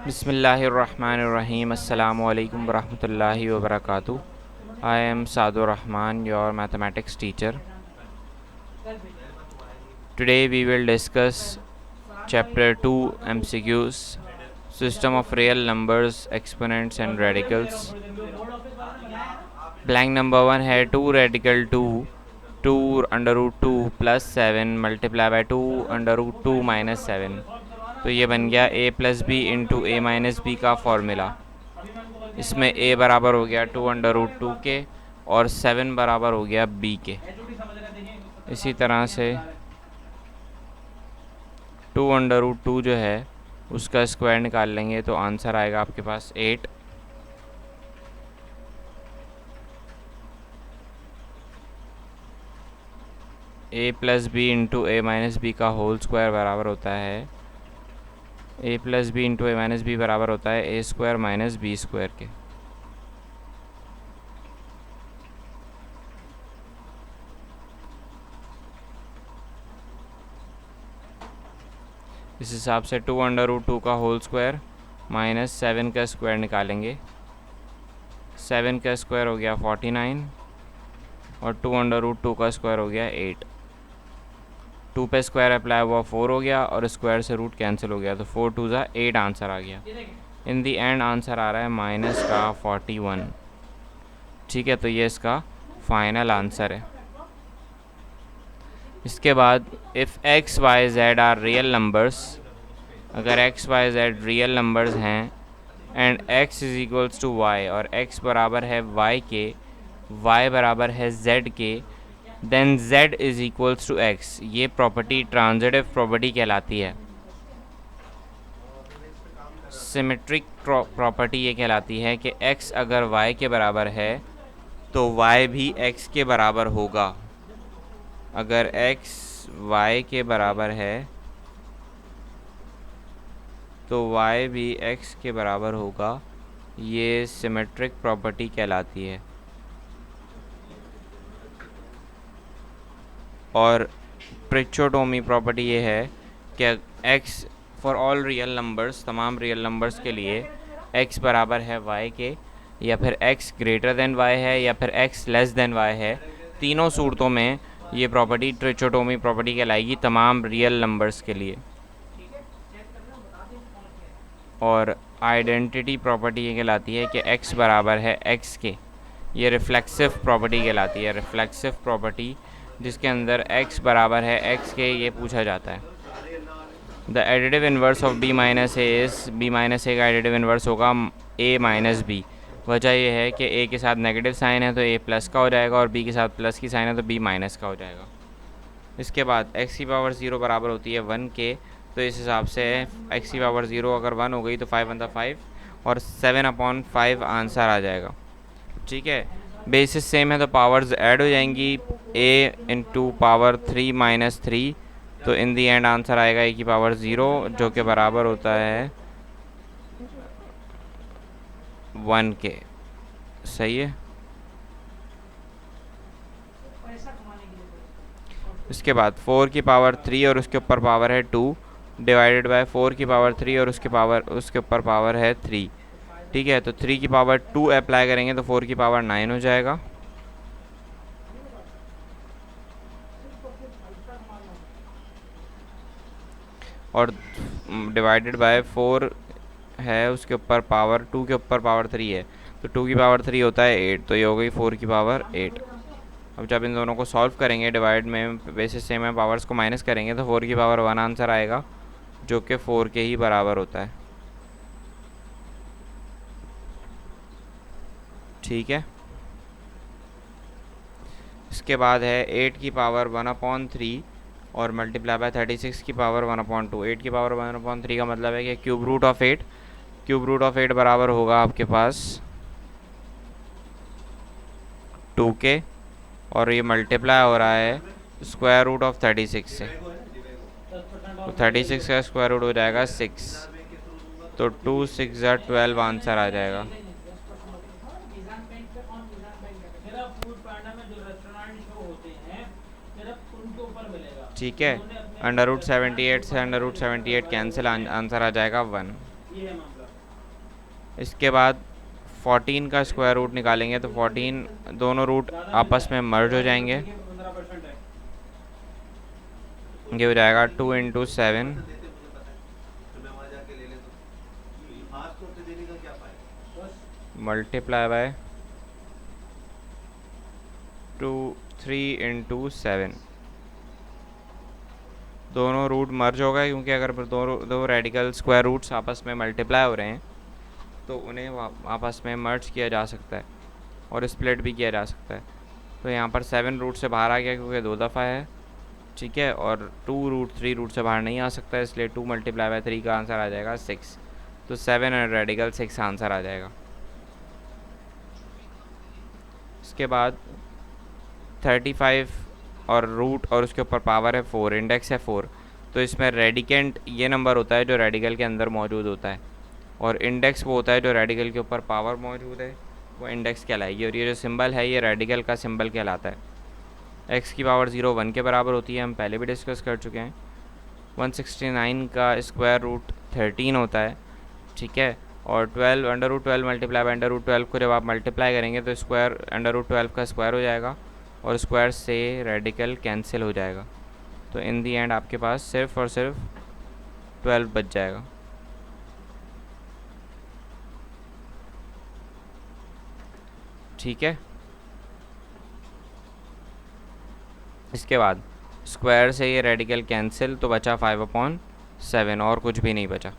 Bismillahirrahmanirrahim. Assalamu alaikum warahmatullahi wabarakatuh. I am Sadur Rahman, your mathematics teacher. Today we will discuss chapter 2 MCQs, system of real numbers, exponents and radicals. Blank number 1 है 2 radical 2 under root 2 plus 7 multiply by 2 under root 2 minus 7. तो ये बन गया a plus B into A minus B का formula. इसमें a बराबर हो गया 2 अंडर रूट 2 के और 7 बराबर हो गया b के। इसी तरह से 2 अंडर रूट 2 जो है उसका स्क्वायर निकाल लेंगे तो आंसर आएगा आपके पास 8। a plus B into A minus B का होल स्क्वायर बराबर होता है a plus B into A minus B बराबर होता है a square minus B square के। इस हिसाब से 2 अंडर रूट 2 का होल स्क्वायर माइनस 7 का स्क्वायर निकालेंगे। 7 का स्क्वायर हो गया 49 और 2 अंडर रूट 2 का स्क्वायर हो गया 8। 2 पे स्क्वायर अप्लाई हुआ 4 हो गया और स्क्वायर से रूट कैंसिल हो गया तो 4 2 ज़ा 8 आंसर आ गया। इन दी एंड आंसर आ रहा है माइनस का 41। ठीक है, तो ये इसका फाइनल आंसर है। इसके बाद if X Y Z are real numbers, अगर X Y Z real numbers हैं and X is equals to Y और एक्स बराबर है वाई के, वाई बराबर है जेड के, then z is equals to x। ये प्रॉपर्टी ट्रांजिटिव प्रॉपर्टी कहलाती है। सिमेट्रिक प्रॉपर्टी ये कहलाती है कि x अगर y के बराबर है तो y भी x के बराबर होगा। अगर x y के बराबर है तो y भी x के बराबर होगा। ये सिमेट्रिक प्रॉपर्टी कहलाती है। और प्रिचोटोमी प्रॉपर्टी ये है कि x for all real numbers, तमाम रियल नंबर्स के लिए x बराबर है y के, या फिर x ग्रेटर देन y है, या फिर x लेस देन y है। तीनों सूरतों में ये प्रॉपर्टी ट्रिचोटोमी प्रॉपर्टी कहलाएगी तमाम रियल नंबर्स के लिए। और आइडेंटिटी प्रॉपर्टी ये कहलाती है कि x बराबर है x के। ये रिफ्लेक्सिव प्रॉपर्टी कहलाती है। रिफ्लेक्सिव प्रॉपर्टी जिसके अंदर x बराबर है x के, ये पूछा जाता है। The additive inverse of b minus A is, b minus A का एडिटिव इन्वर्स होगा a माइनस बी। वजह यह है कि a के साथ नेगेटिव साइन है तो a प्लस का हो जाएगा और b के साथ प्लस की साइन है तो b माइनस का हो जाएगा। इसके बाद x की पावर 0 बराबर होती है 1 के, तो इस हिसाब से x की पावर 0 अगर 1 हो गई तो 5 1 5 और 7/5 आंसर आ जाएगा। ठीक है, बेसिस सेम है तो पावर्स ऐड हो जाएंगी। a इंटू पावर 3 माइनस 3, तो इन दी एंड आंसर आएगा a की पावर 0 जो कि बराबर होता है 1 के। सही है। इसके बाद 4 की पावर 3 और उसके ऊपर पावर है 2 डिवाइडेड बाय 4 की पावर 3 और उसके ऊपर पावर है 3। ठीक है, तो 3 की पावर 2 अप्लाई करेंगे तो 4 की पावर 9 हो जाएगा। और डिवाइडेड बाय 4 है, उसके ऊपर पावर 2 के ऊपर पावर 3 है, तो 2 की पावर 3 होता है 8, तो ये हो गई 4 की पावर 8। अब जब इन दोनों को सॉल्व करेंगे डिवाइड में बेसिस सेम है, पावर्स को माइनस करेंगे तो 4 की पावर 1 आंसर आएगा जो कि 4 के ही बराबर होता है। ठीक है, इसके बाद है 8 की पावर 1/3 और मल्टीप्लाई बाय 36 की पावर 1/2। 8 की पावर 1/3 का मतलब है कि cube root of 8, cube root of 8 बराबर होगा आपके पास 2 के, और ये मल्टीप्लाई हो रहा है स्क्वायर रूट ऑफ 36 से, तो 36 का स्क्वायर रूट हो जाएगा 6, तो 2 6 12 आंसर आ जाएगा। ठीक है, अंडर रूट 78 से अंडर रूट 78 कैंसिल, आंसर आ जाएगा 1। इसके बाद 14 का स्क्वायर रूट निकालेंगे तो 14 दोनों रूट आपस में मर्ज हो जाएंगे। ये हो जाएगा 2 इंटू 7 मल्टीप्लाई बाय 3 इंटू 7। दोनों रूट मर्ज हो गए, क्योंकि अगर दो रेडिकल स्क्वायर रूट्स आपस में मल्टीप्लाई हो रहे हैं तो उन्हें आपस में मर्ज किया जा सकता है और स्प्लिट भी किया जा सकता है। तो यहाँ पर 7 रूट से बाहर आ गया क्योंकि 2 दफ़ा है, ठीक है, और 2 रूट 3 रूट से बाहर नहीं आ सकता, इसलिए 2 मल्टीप्लाई बाय 3 का आंसर आ जाएगा 6। तो 7 और रेडिकल 6 आंसर आ जाएगा। इसके बाद 35 और रूट और उसके ऊपर पावर है 4, इंडेक्स है 4। तो इसमें रेडिकेंट ये नंबर होता है जो रेडिकल के अंदर मौजूद होता है, और इंडेक्स वो होता है जो रेडिकल के ऊपर पावर मौजूद है, वो इंडेक्स कहलाएगी। और ये जो सिंबल है ये रेडिकल का सिंबल कहलाता है। x की पावर 0 1 के बराबर होती है, हम पहले भी डिस्कस कर चुके हैं। 169 का स्क्वायर रूट 13 होता है, ठीक है, और 12 under root 12 multiply by under root 12 को जब आप मल्टीप्लाई करेंगे तो स्क्वायर अंडर रूट 12 का स्क्वायर हो जाएगा और स्क्वायर से रेडिकल कैंसिल हो जाएगा। तो इन दी एंड आपके पास सिर्फ और सिर्फ 12 बच जाएगा। ठीक है, इसके बाद स्क्वायर से ये रेडिकल कैंसिल, तो बचा 5/7 और कुछ भी नहीं बचा।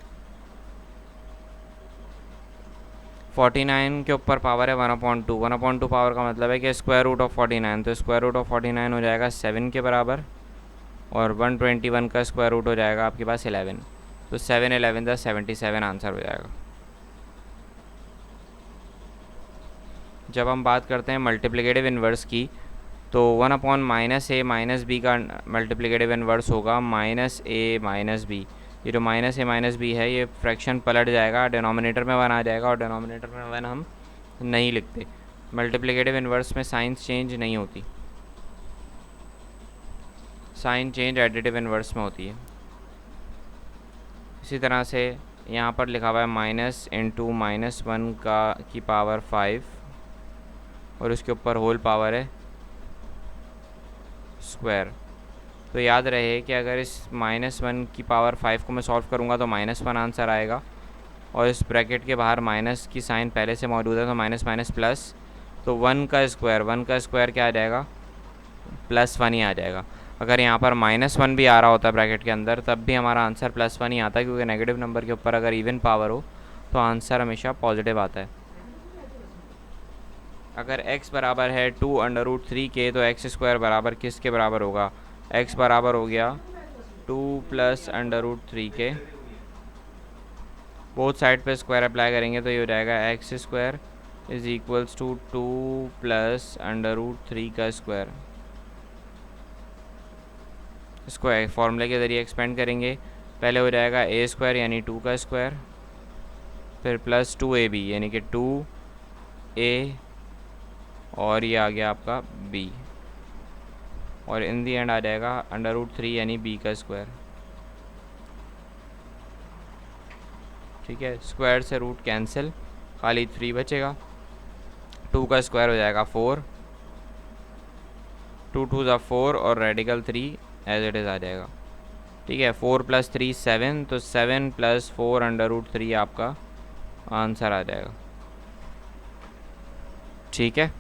49 के ऊपर पावर है 1/2। 1/2 पावर का मतलब है कि स्क्वायर रूट ऑफ 49, तो स्क्वायर रूट ऑफ 49 हो जाएगा 7 के बराबर, और 121 का स्क्वायर रूट हो जाएगा आपके पास 11। तो 7 11 द 77 आंसर हो जाएगा। जब हम बात करते हैं मल्टीप्लिकेटिव इन्वर्स की, तो 1/-a - b का मल्टीप्लिकेटिव इन्वर्स होगा -a - b। ये जो -a - b है ये फ्रैक्शन पलट जाएगा, डिनोमिनेटर में 1 आ जाएगा, और डिनोमिनेटर में 1 हम नहीं लिखते। मल्टीप्लिकेटिव इन्वर्स में साइन चेंज नहीं होती, साइन चेंज एडिटिव इन्वर्स में होती है। इसी तरह से यहाँ पर लिखा हुआ है माइनस इंटू -1 का की पावर 5 और उसके ऊपर होल पावर है स्क्वायर। तो याद रहे कि अगर इस -1 की पावर 5 को मैं सॉल्व करूँगा तो -1 आंसर आएगा, और इस ब्रैकेट के बाहर माइनस की साइन पहले से मौजूद है तो माइनस माइनस प्लस, तो 1 का स्क्वायर क्या आ जाएगा, +1 ही आ जाएगा। अगर यहाँ पर -1 भी आ रहा होता ब्रैकेट के अंदर तब भी हमारा आंसर +1 ही आता, क्योंकि नेगेटिव नंबर के ऊपर अगर इवन पावर हो तो आंसर हमेशा पॉजिटिव आता है। अगर x बराबर है 2√3 के, तो x² बराबर किसके बराबर होगा, x बराबर हो गया 2 + √3 के। बोथ साइड पे स्क्वायर अप्लाई करेंगे तो ये हो जाएगा x² = 2 + √3 का स्क्वायर। इसको फॉर्मूले के ज़रिए एक्सपेंड करेंगे। पहले हो जाएगा a² यानी 2 का स्क्वायर, फिर प्लस 2ab यानी कि 2a, और ये आ गया आपका b, और इन दी एंड आ जाएगा √3 यानी b का स्क्वायर। ठीक है, स्क्वायर से रूट कैंसिल, खाली 3 बचेगा। 2 का स्क्वायर हो जाएगा 4, 2 2 ज़ा 4, और रेडिकल 3 एज इट इज़ आ जाएगा। ठीक है, 4 + 3 7, तो 7 + 4 √3 आपका आंसर आ जाएगा। ठीक है,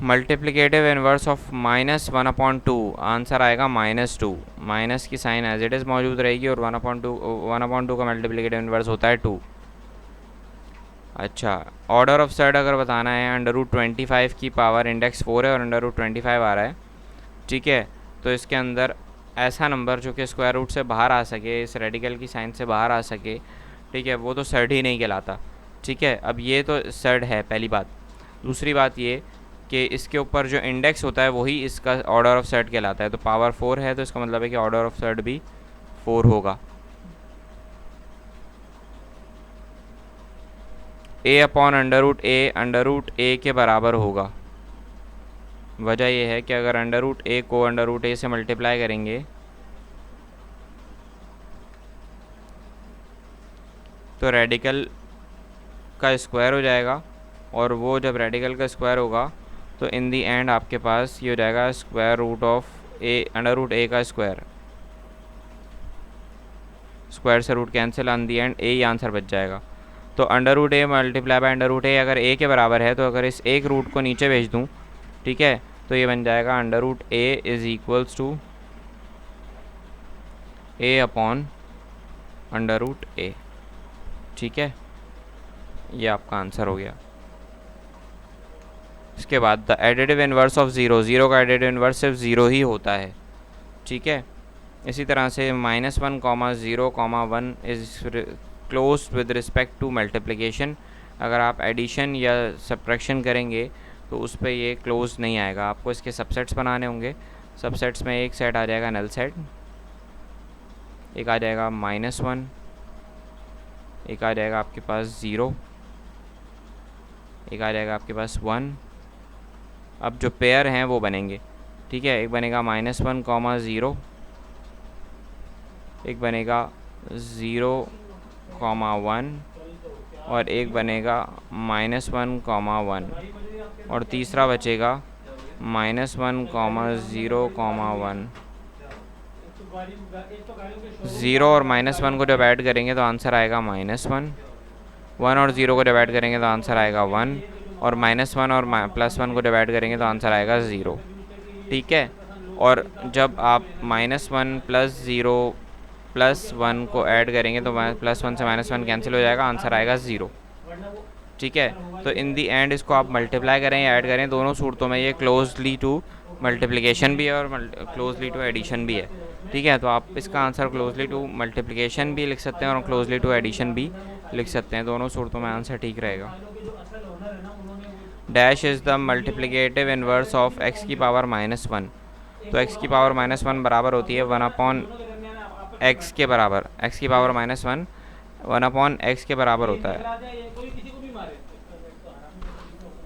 मल्टीप्लिकेटिव इन्वर्स ऑफ -1/2 आंसर आएगा -2। माइनस की साइन एज इट इज़ मौजूद रहेगी, और 1/2 का मल्टीप्लिकेटिव इन्वर्स होता है 2। अच्छा, ऑर्डर ऑफ सर्ड अगर बताना है, √25 की पावर इंडेक्स 4 है और √25 आ रहा है, ठीक है, तो इसके अंदर ऐसा नंबर जो कि स्क्वायर रूट से बाहर आ सके, इस रेडिकल की साइन से बाहर आ सके, ठीक है, वो तो सर्ड ही नहीं कहलाता। ठीक है, अब ये तो सर्ड है पहली बात। दूसरी बात ये कि इसके ऊपर जो इंडेक्स होता है वही इसका ऑर्डर ऑफ सर्ड कहलाता है। तो पावर 4 है तो इसका मतलब है कि ऑर्डर ऑफ सर्ड भी 4 होगा। a/√a के बराबर होगा। वजह यह है कि अगर √a को √a से मल्टीप्लाई करेंगे तो रेडिकल का स्क्वायर हो जाएगा, और वो जब रेडिकल का स्क्वायर होगा तो इन दी एंड आपके पास ये हो जाएगा square root of A, under root A का स्क्वायर, स्क्वायर से root cancel, on the end A ही आंसर बच जाएगा। तो under root A multiply by under root A अगर ए के बराबर है, तो अगर इस एक रूट को नीचे भेज दूँ, ठीक है, तो ये बन जाएगा under root A is equals to A upon under root A. ठीक है, ये आपका आंसर हो गया। इसके बाद the additive inverse of zero, zero का एडिटिव इन्वर्स सिर्फ ज़ीरो ही होता है। ठीक है, इसी तरह से -1, 0, 1 is close with respect to multiplication. अगर आप एडिशन या सब्ट्रैक्शन करेंगे तो उस पर ये क्लोज नहीं आएगा, आपको इसके सबसेट्स बनाने होंगे। सबसेट्स में एक सेट आ जाएगा नल सेट, एक आ जाएगा -1, एक आ जाएगा आपके पास 0, एक आ जाएगा आपके पास 1। अब जो पेयर हैं वो बनेंगे, ठीक है, एक बनेगा -1, 0, एक बनेगा 0, 1 और एक बनेगा -1, 1 और तीसरा बचेगा -1, 0, 1। 0 और -1 को जब ऐड करेंगे तो आंसर आएगा -1, 1 और 0 को जब ऐड करेंगे तो आंसर आएगा 1, और -1 और +1 को जब ऐड करेंगे तो आंसर आएगा 0। ठीक है, और जब आप -1 + 0 + 1 को ऐड करेंगे तो +1 से -1 कैंसिल हो जाएगा, आंसर आएगा 0। ठीक है, तो इन दी एंड इसको आप मल्टीप्लाई करें या ऐड करें, दोनों सूरतों में ये क्लोजली टू मल्टीप्लिकेशन भी है और क्लोजली टू एडिशन भी है। ठीक है, तो आप इसका आंसर क्लोजली टू मल्टीप्लिकेशन भी लिख सकते हैं और क्लोजली टू एडिशन भी लिख सकते हैं, दोनों सूरतों में आंसर ठीक रहेगा। Dash is the multiplicative inverse of x की पावर -1। तो x की पावर -1 बराबर होती है 1/x के बराबर, x की पावर -1 1/x के बराबर होता है।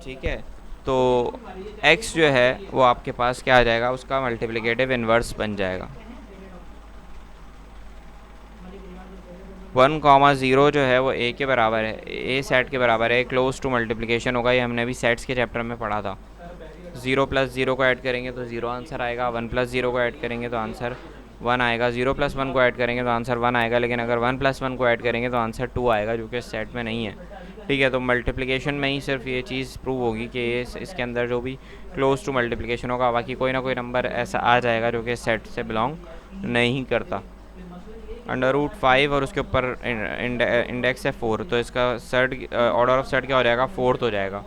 ठीक है, तो x जो है वो आपके पास क्या आ जाएगा, उसका मल्टीप्लिकेटिव इन्वर्स बन जाएगा। 1, 0 जो है वो a के बराबर है, a सेट के बराबर है, क्लोज टू मल्टीप्लिकेशन होगा, ये हमने अभी सेट्स के चैप्टर में पढ़ा था। 0 + 0 को ऐड करेंगे तो 0 आंसर आएगा, 1 + 0 को ऐड करेंगे तो आंसर 1 आएगा, 0 + 1 को ऐड करेंगे तो आंसर 1 आएगा, लेकिन अगर 1 + 1 को ऐड करेंगे तो आंसर 2 आएगा, जो कि सेट में नहीं है। ठीक है, तो मल्टीप्लिकेशन में ही सिर्फ ये चीज़ प्रूव होगी कि इसके अंदर जो भी क्लोज टू मल्टीप्लिकेशन होगा, बाकी कोई ना कोई नंबर ऐसा आ जाएगा जो कि सेट से बिलोंग नहीं करता। √5 और उसके ऊपर इंडेक्स है 4, तो इसका सर्ड ऑर्डर ऑफ सर्ड क्या हो जाएगा, 4th हो जाएगा।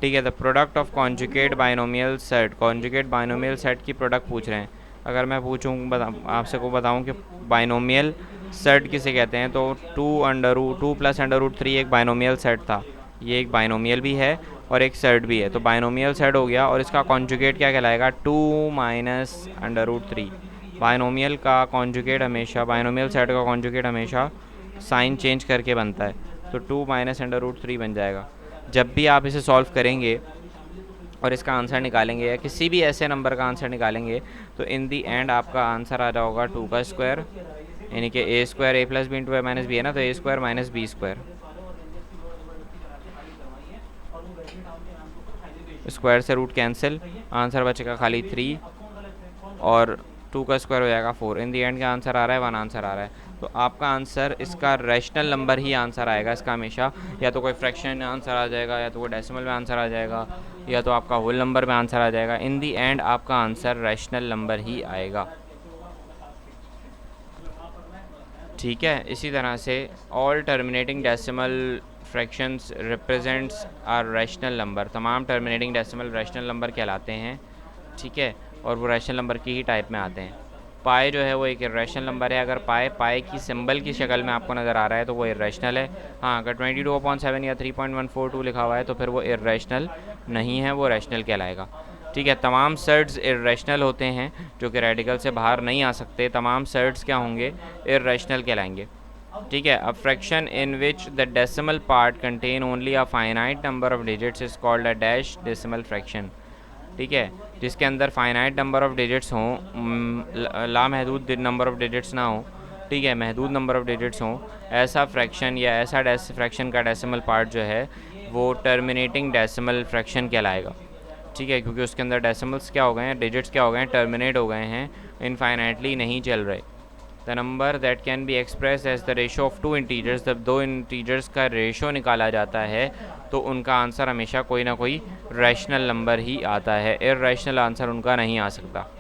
ठीक है, the product of conjugate binomial set, conjugate binomial set की प्रोडक्ट पूछ रहे हैं। अगर मैं पूछूँ आपसे को बताऊँ कि बाइनोमियल सेट किसे कहते हैं, तो 2 + √3 एक बाइनोमियल सेट था, ये एक बाइनोमियल भी है और एक सेट भी है, तो बाइनोमियल सेट हो गया, और इसका कॉन्जुगेट क्या कहलाएगा, 2 - √3। बाइनोमियल का कॉन्जुगेट हमेशा, बाइनोमियल सेट का कॉन्जुगेट हमेशा साइन चेंज करके बनता है, तो 2 - √3 बन जाएगा। जब भी आप इसे सॉल्व करेंगे और इसका आंसर निकालेंगे या किसी भी ऐसे नंबर का आंसर निकालेंगे, तो इन दी एंड आपका आंसर आ जाएगा 2 का स्क्वायर, यानी कि a² a + b × a - b है ना, तो a² - b², स्क्वायर से रूट कैंसिल, आंसर बचेगा खाली 3 और 2 का स्क्वायर हो जाएगा 4। इन दी एंड का आंसर आ रहा है 1 आंसर आ रहा है। तो आपका आंसर, इसका रैशनल नंबर ही आंसर आएगा इसका हमेशा, या तो कोई फ्रैक्शन आंसर आ जाएगा, या तो कोई डेसिमल में आंसर आ जाएगा, या तो आपका होल नंबर में आंसर आ जाएगा। इन दी एंड आपका आंसर रैशनल नंबर ही आएगा। ठीक है, इसी तरह से all terminating decimal fractions represents are rational number, तमाम टर्मिनेटिंग डेसिमल रैशनल नंबर कहलाते हैं। ठीक है, और वो रैशनल नंबर की ही टाइप में आते हैं। पाई जो है वो एक इर्रेशनल नंबर है, अगर पाई की सिंबल की शक्ल में आपको नज़र आ रहा है तो वो इर्रेशनल है। हाँ, अगर 22/7 या 3.142 लिखा हुआ है तो फिर वो इर्रेशनल नहीं है, वो रैशनल कहलाएगा। ठीक है, तमाम सर्ड्स इर्रेशनल होते हैं जो कि रेडिकल से बाहर नहीं आ सकते, तमाम सर्ड्स क्या होंगे, इर्रेशनल कहलाएंगे। ठीक है, a fraction in which the decimal part contain only a finite number of digits is called a dash decimal fraction. ठीक है, जिसके अंदर फाइनाइट नंबर ऑफ डिजिट्स हों, लामहदूद नंबर ऑफ डिजिट्स ना हो, ठीक है, महदूद नंबर ऑफ़ डिजिट्स हों, ऐसा फ्रैक्शन या ऐसा फ्रैक्शन का डेसिमल पार्ट जो है वो टर्मिनेटिंग डेसिमल फ्रैक्शन कहलाएगा। ठीक है, क्योंकि उसके अंदर डेसिमल्स क्या हो गए हैं, डिजिट्स क्या हो गए हैं, टर्मिनेट हो गए हैं, इनफाइनाइटली नहीं चल रहे। The number that can be express as the ratio of two integers, जब दो इंटीजर्स का रेशो निकाला जाता है तो उनका आंसर हमेशा कोई ना कोई रैशनल नंबर ही आता है, इर्रेशनल आंसर उनका नहीं आ सकता।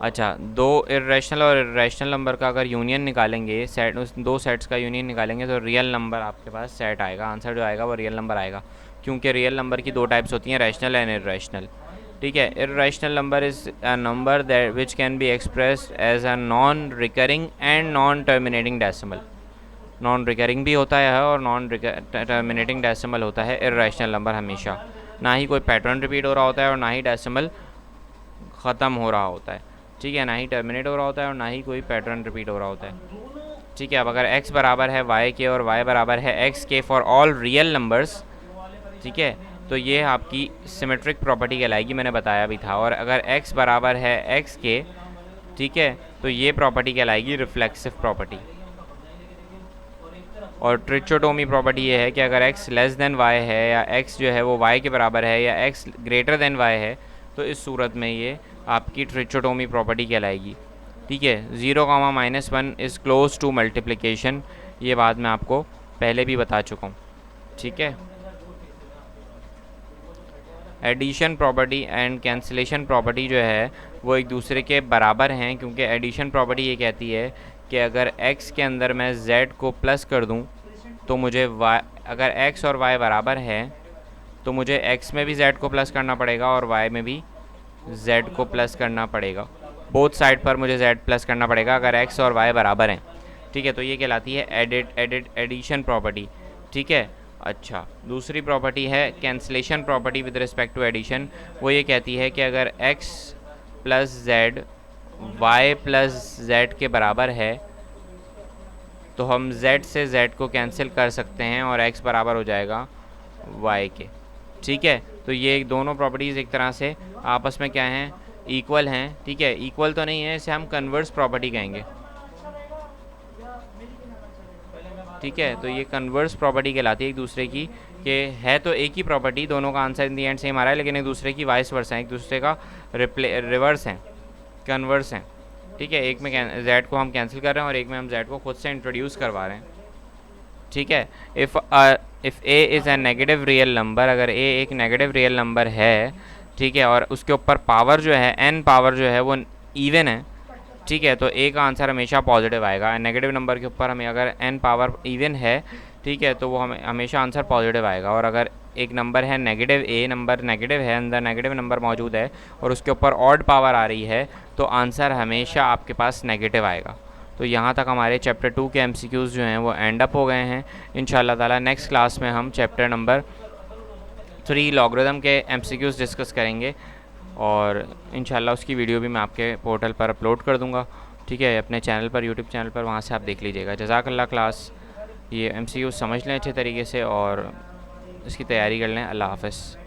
अच्छा, दो इर्रेशनल और इर्रेशनल नंबर का अगर यूनियन निकालेंगे, सेट उस दो सेट्स का यूनियन निकालेंगे तो रियल नंबर आपके पास सेट आएगा, आंसर जो आएगा वो रियल नंबर आएगा, क्योंकि रियल नंबर की दो टाइप्स होती हैं, रैशनल एंड इर्रेशनल। ठीक है, irrational number is a number that which can be expressed as a non recurring and non terminating decimal. Non recurring भी होता है और नॉन टर्मिनेटिंग डेसिमल होता है इर्रेशनल नंबर हमेशा। ना ही कोई पैटर्न रिपीट हो रहा होता है और ना ही डेसिमल ख़त्म हो रहा होता है। ठीक है, ना ही टर्मिनेट हो रहा होता है और ना ही कोई पैटर्न रिपीट हो रहा होता है। ठीक है, अब अगर x बराबर है y के और y बराबर है x के फॉर ऑल रियल नंबर्स, ठीक है, तो ये आपकी सिमेट्रिक प्रॉपर्टी कहलाएगी, मैंने बताया भी था। और अगर x बराबर है x के, ठीक है, तो ये प्रॉपर्टी कहलाएगी रिफ्लेक्सिव प्रॉपर्टी। और ट्रिचोटोमी प्रॉपर्टी ये है कि अगर x लेस देन y है या x जो है वो y के बराबर है या x ग्रेटर देन y है, तो इस सूरत में ये आपकी ट्रिचोटोमी प्रॉपर्टी कहलाएगी। ठीक है, 0,-1 इज़ क्लोज टू मल्टीप्लिकेशन, ये बात मैं आपको पहले भी बता चुका हूँ। ठीक है, addition property and cancellation property जो है वो एक दूसरे के बराबर हैं, क्योंकि एडिशन प्रॉपर्टी ये कहती है कि अगर x के अंदर मैं z को प्लस कर दूं तो मुझे y, अगर x और y बराबर है तो मुझे x में भी z को प्लस करना पड़ेगा और y में भी z को प्लस करना पड़ेगा। बोथ साइड पर मुझे z प्लस करना पड़ेगा अगर x और y बराबर हैं। ठीक है, तो ये कहलाती है एडिशन प्रॉपर्टी। ठीक है, अच्छा, दूसरी प्रॉपर्टी है cancellation property with respect to addition. वो ये कहती है कि अगर x plus z y plus z के बराबर है तो हम z से z को कैंसिल कर सकते हैं और x बराबर हो जाएगा y के। ठीक है, तो ये दोनों प्रॉपर्टीज़ एक तरह से आपस में क्या हैं, इक्वल हैं। ठीक है, इक्वल तो नहीं है, इसे हम कन्वर्स प्रॉपर्टी कहेंगे। ठीक है, तो ये कन्वर्स प्रॉपर्टी कहलाती है एक दूसरे की, कि है तो एक ही प्रॉपर्टी, दोनों का answer in the end same आ रहा है, लेकिन एक दूसरे की वाइस वर्सा है, एक दूसरे का रिवर्स है, कन्वर्स हैं। ठीक है, एक में z को हम कैंसिल कर रहे हैं और एक में हम z को खुद से इंट्रोड्यूस करवा रहे हैं। ठीक है, if a is a negative real number, अगर a एक नेगेटिव रियल नंबर है, ठीक है, और उसके ऊपर पावर जो है n पावर जो है वो इवन है, ठीक है, तो a का आंसर हमेशा पॉजिटिव आएगा। नेगेटिव नंबर के ऊपर हमें अगर n पावर इवन है, ठीक है, तो वो हमें हमेशा आंसर पॉजिटिव आएगा। और अगर एक नंबर है नेगेटिव, a नंबर नेगेटिव है, अंदर नेगेटिव नंबर मौजूद है और उसके ऊपर ऑड पावर आ रही है, तो आंसर हमेशा आपके पास नेगेटिव आएगा। तो यहाँ तक हमारे चैप्टर 2 के MCQs जो हैं वो एंड अप हो गए हैं। इंशाल्लाह ताला नेक्स्ट क्लास में हम चैप्टर नंबर 3 लॉगरिथम के MCQs डिस्कस करेंगे और इंशाल्लाह उसकी वीडियो भी मैं आपके पोर्टल पर अपलोड कर दूँगा। ठीक है, अपने चैनल पर, यूट्यूब चैनल पर, वहाँ से आप देख लीजिएगा। जज़ाकल्लाह क्लास, ये MCQs समझ लें अच्छे तरीके से और इसकी तैयारी कर लें। अल्लाह हाफ़िज़।